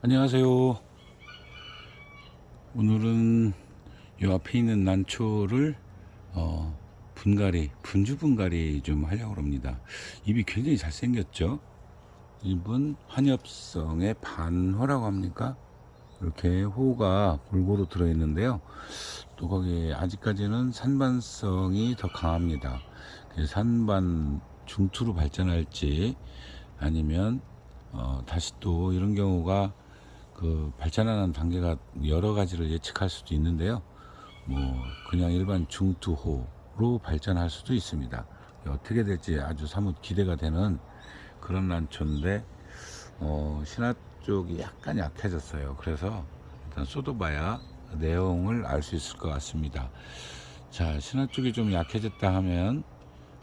안녕하세요. 오늘은 요 앞에 있는 난초를 분주 분갈이 좀 하려고 합니다. 잎이 굉장히 잘생겼죠. 잎은 환엽성의 반호라고 합니까? 이렇게 호가 골고루 들어있는데요. 또 거기에 아직까지는 산반성이 더 강합니다. 그래서 산반 중투로 발전할지 아니면 다시 또 이런 경우가 그 발전하는 단계가 여러 가지를 예측할 수도 있는데요. 뭐 그냥 일반 중투호로 발전할 수도 있습니다. 어떻게 될지 아주 사뭇 기대가 되는 그런 난초인데 신화 쪽이 약간 약해졌어요. 그래서 일단 쏟아봐야 내용을 알 수 있을 것 같습니다. 자, 신화 쪽이 좀 약해졌다 하면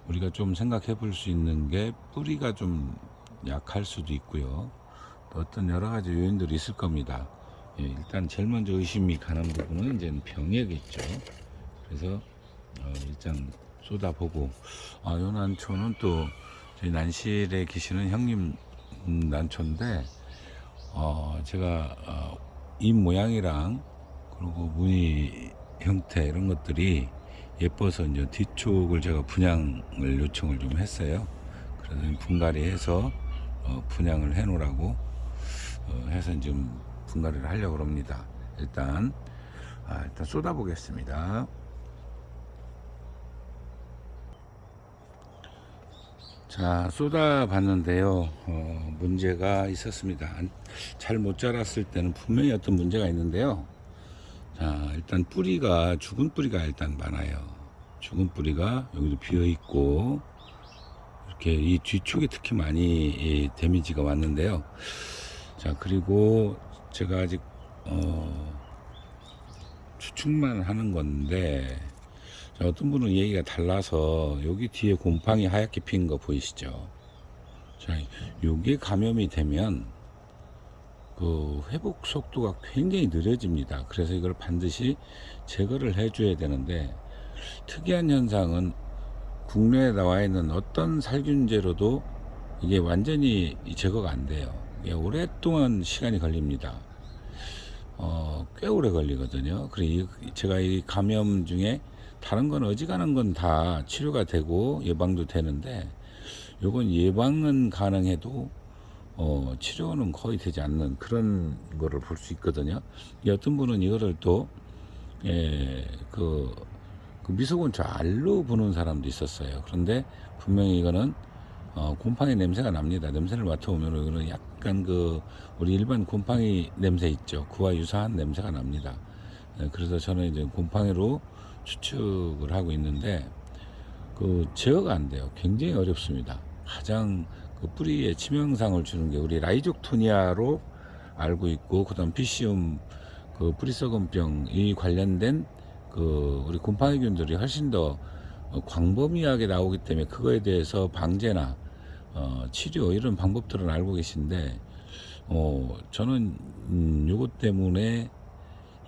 우리가 좀 생각해 볼 수 있는 게 뿌리가 좀 약할 수도 있고요. 또 어떤 여러 가지 요인들이 있을 겁니다. 예, 일단 제일 먼저 의심이 가는 부분은 이제 병이겠죠. 그래서 일단 쏟아보고 요 난초는 또 저희 난실에 계시는 형님 난초인데 제가 잎 모양이랑 그리고 무늬 형태 이런 것들이 예뻐서 이제 뒤쪽을 제가 분양을 요청을 좀 했어요. 그래서 분갈이해서 분양을 해 놓으라고 해서 지금 분갈이를 하려고 합니다. 일단 쏟아 보겠습니다. 자, 쏟아 봤는데요. 문제가 있었습니다. 잘 못 자랐을 때는 분명히 어떤 문제가 있는데요. 자, 일단 뿌리가 죽은 뿌리가 일단 많아요. 죽은 뿌리가 여기도 비어 있고 이렇게 이 뒤쪽에 특히 많이 데미지가 왔는데요. 자, 그리고 제가 아직 추측만 하는 건데, 자, 어떤 분은 얘기가 달라서 여기 뒤에 곰팡이 하얗게 핀 거 보이시죠? 자, 요게 감염이 되면 그 회복 속도가 굉장히 느려집니다. 그래서 이걸 반드시 제거를 해줘야 되는데, 특이한 현상은 국내에 나와 있는 어떤 살균제로도 이게 완전히 제거가 안 돼요. 이게 오랫동안 시간이 걸립니다. 꽤 오래 걸리거든요. 그리고 제가 이 감염 중에 다른 건 어지간한 건 다 치료가 되고 예방도 되는데 요건 예방은 가능해도 치료는 거의 되지 않는 그런 거를 볼 수 있거든요. 어떤 분은 이거를 또 그 미소곤초 알로 부는 사람도 있었어요. 그런데 분명히 이거는 곰팡이 냄새가 납니다. 냄새를 맡아보면 이거는 약간 그 우리 일반 곰팡이 냄새 있죠. 그와 유사한 냄새가 납니다. 그래서 저는 이제 곰팡이로 추측을 하고 있는데 그 제어가 안 돼요. 굉장히 어렵습니다. 가장 그 뿌리에 치명상을 주는 게 우리 라이족토니아로 알고 있고 그다음 피시움 그 뿌리썩은병이 관련된 그 우리 곰팡이균들이 훨씬 더 광범위하게 나오기 때문에 그거에 대해서 방제나 치료 이런 방법들은 알고 계신데 저는 요것 때문에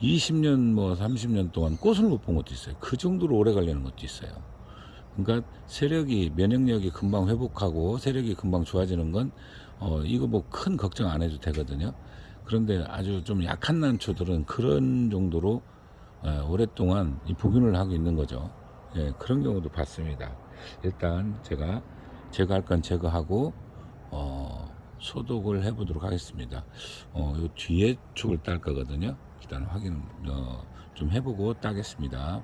20년 뭐 30년 동안 꽃을 못 본 것도 있어요. 그 정도로 오래 걸리는 것도 있어요. 그러니까 세력이 면역력이 금방 회복하고 세력이 금방 좋아지는 건 이거 뭐 큰 걱정 안 해도 되거든요. 그런데 아주 좀 약한 난초들은 그런 정도로 오랫동안 이 복균을 하고 있는 거죠. 예, 그런 경우도 봤습니다. 일단 제가 제거할 건 제거하고 소독을 해보도록 하겠습니다. 요 뒤에 쪽을 딸 거거든요. 일단 확인 좀 해보고 따겠습니다.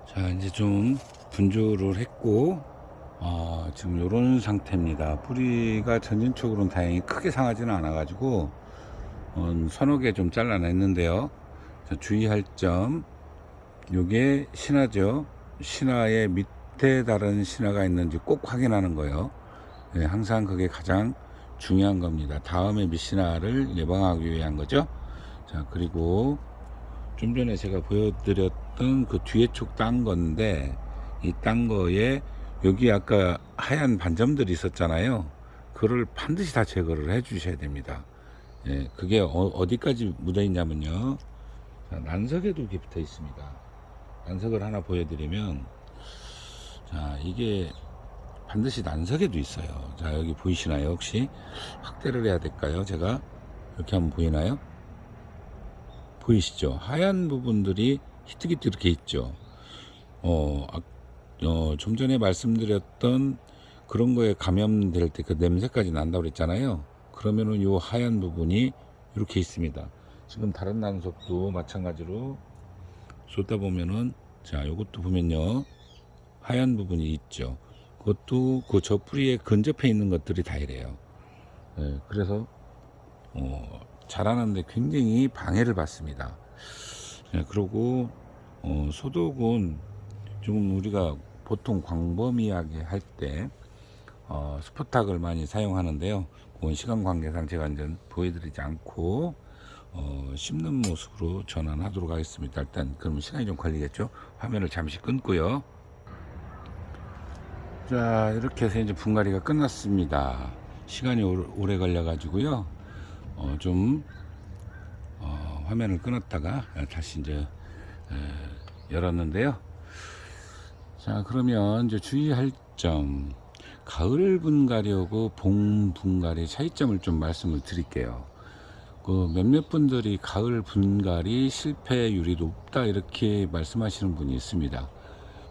자, 이제 좀 분주를 했고 지금 이런 상태입니다. 뿌리가 전진적으로는 다행히 크게 상하지는 않아 가지고 서너 개 좀 잘라냈는데요. 자, 주의할 점, 요게 신화죠. 신화의 밑에 다른 신화가 있는지 꼭 확인하는 거예요. 네, 항상 그게 가장 중요한 겁니다. 다음에 밑신화를 예방하기 위한 거죠. 자, 그리고 좀 전에 제가 보여드렸던 그 뒤에 쪽 딴 건데 이 딴 거에 여기 아까 하얀 반점들이 있었잖아요. 그걸 반드시 다 제거를 해 주셔야 됩니다. 예, 그게 어디까지 묻어 있냐면요. 자, 난석에도 이렇게 붙어 있습니다. 난석을 하나 보여드리면, 자, 이게 반드시 난석에도 있어요. 자, 여기 보이시나요? 혹시 확대를 해야 될까요? 제가 이렇게 하면 보이나요? 보이시죠? 하얀 부분들이 히트기트 이렇게 있죠. 좀 전에 말씀드렸던 그런 거에 감염될 때 그 냄새까지 난다고 그랬잖아요. 그러면은 요 하얀 부분이 이렇게 있습니다. 지금 다른 난석도 마찬가지로 쏟다 보면은, 자, 요것도 보면요, 하얀 부분이 있죠. 그것도 그 저 뿌리에 근접해 있는 것들이 다 이래요. 그래서 자라는데 굉장히 방해를 받습니다. 그리고 소독은 좀 우리가 보통 광범위하게 할 때 스포탁을 많이 사용하는데요. 그건 시간 관계상 제가 이제 보여드리지 않고 씹는 모습으로 전환하도록 하겠습니다. 일단 그러면 시간이 좀 걸리겠죠. 화면을 잠시 끊고요. 자, 이렇게 해서 이제 분갈이가 끝났습니다. 시간이 오래 걸려 가지고요. 좀 화면을 끊었다가 다시 이제 열었는데요. 자, 그러면 이제 주의할 점, 가을 분갈이하고 봄 분갈이 차이점을 좀 말씀을 드릴게요. 그 몇몇 분들이 가을 분갈이 실패율이 높다 이렇게 말씀하시는 분이 있습니다.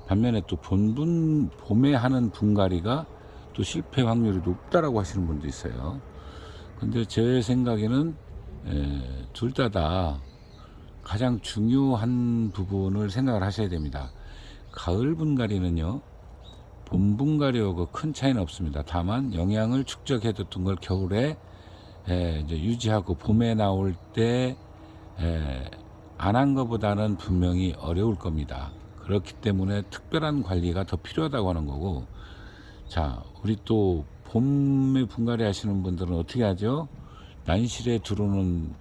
반면에 또 봄에 하는 분갈이가 또 실패 확률이 높다라고 하시는 분도 있어요. 근데 제 생각에는 둘 다 가장 중요한 부분을 생각을 하셔야 됩니다. 가을 분갈이는요, 봄 분갈이하고 큰 차이는 없습니다. 다만 영양을 축적해뒀던 걸 겨울에 이제 유지하고 봄에 나올 때 안 한 것보다는 분명히 어려울 겁니다. 그렇기 때문에 특별한 관리가 더 필요하다고 하는 거고, 자, 우리 또 봄에 분갈이 하시는 분들은 어떻게 하죠? 난실에 들어오는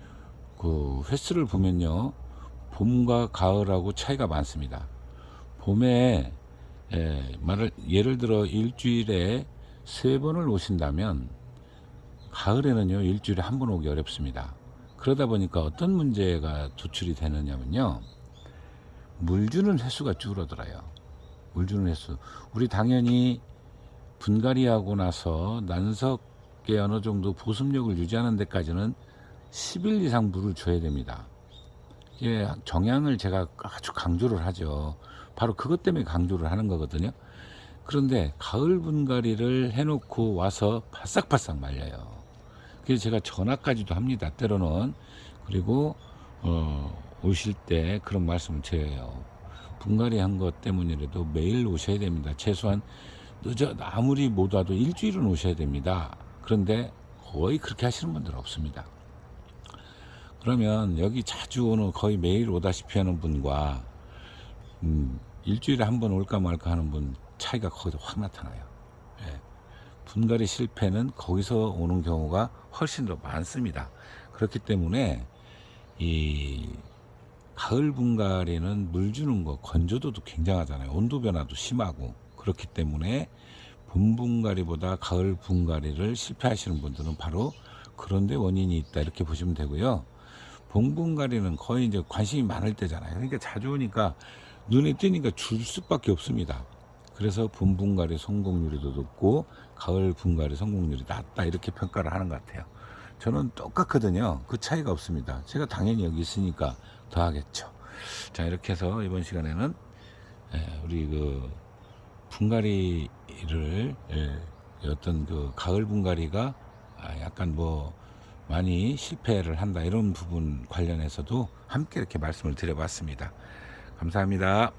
그 횟수를 보면요, 봄과 가을하고 차이가 많습니다. 봄에 예를 들어 일주일에 3번을 오신다면 가을에는요, 일주일에 1번 오기 어렵습니다. 그러다 보니까 어떤 문제가 도출이 되느냐면요, 물 주는 횟수가 줄어들어요. 물 주는 횟수. 우리 당연히 분갈이하고 나서 난석에 어느 정도 보습력을 유지하는 데까지는 10일 이상 물을 줘야 됩니다. 이게 정량을 제가 아주 강조를 하죠. 바로 그것 때문에 강조를 하는 거거든요. 그런데 가을 분갈이를 해놓고 와서 바싹바싹 말려요. 그래서 제가 전화까지도 합니다. 때로는. 그리고 오실 때 그런 말씀을 드려요. 분갈이 한 것 때문이라도 매일 오셔야 됩니다. 최소한 아무리 못 와도 일주일은 오셔야 됩니다. 그런데 거의 그렇게 하시는 분들은 없습니다. 그러면 여기 자주 오는, 거의 매일 오다시피 하는 분과 일주일에 1번 올까 말까 하는 분 차이가 거기서 확 나타나요. 분갈이 실패는 거기서 오는 경우가 훨씬 더 많습니다. 그렇기 때문에 이 가을 분갈이는 물 주는 거 건조도도 굉장하잖아요. 온도 변화도 심하고. 그렇기 때문에 봄 분갈이보다 가을 분갈이를 실패하시는 분들은 바로 그런 데 원인이 있다 이렇게 보시면 되고요. 봄 분갈이는 거의 이제 관심이 많을 때잖아요. 그러니까 자주 오니까 눈에 띄니까 줄 수밖에 없습니다. 그래서 봄 분갈이 성공률이 더 높고 가을 분갈이 성공률이 낮다 이렇게 평가를 하는 것 같아요. 저는 똑같거든요. 그 차이가 없습니다. 제가 당연히 여기 있으니까 더 하겠죠. 자, 이렇게 해서 이번 시간에는 우리 그 분갈이를 어떤 그 가을 분갈이가 약간 뭐 많이 실패를 한다 이런 부분 관련해서도 함께 이렇게 말씀을 드려봤습니다. 감사합니다.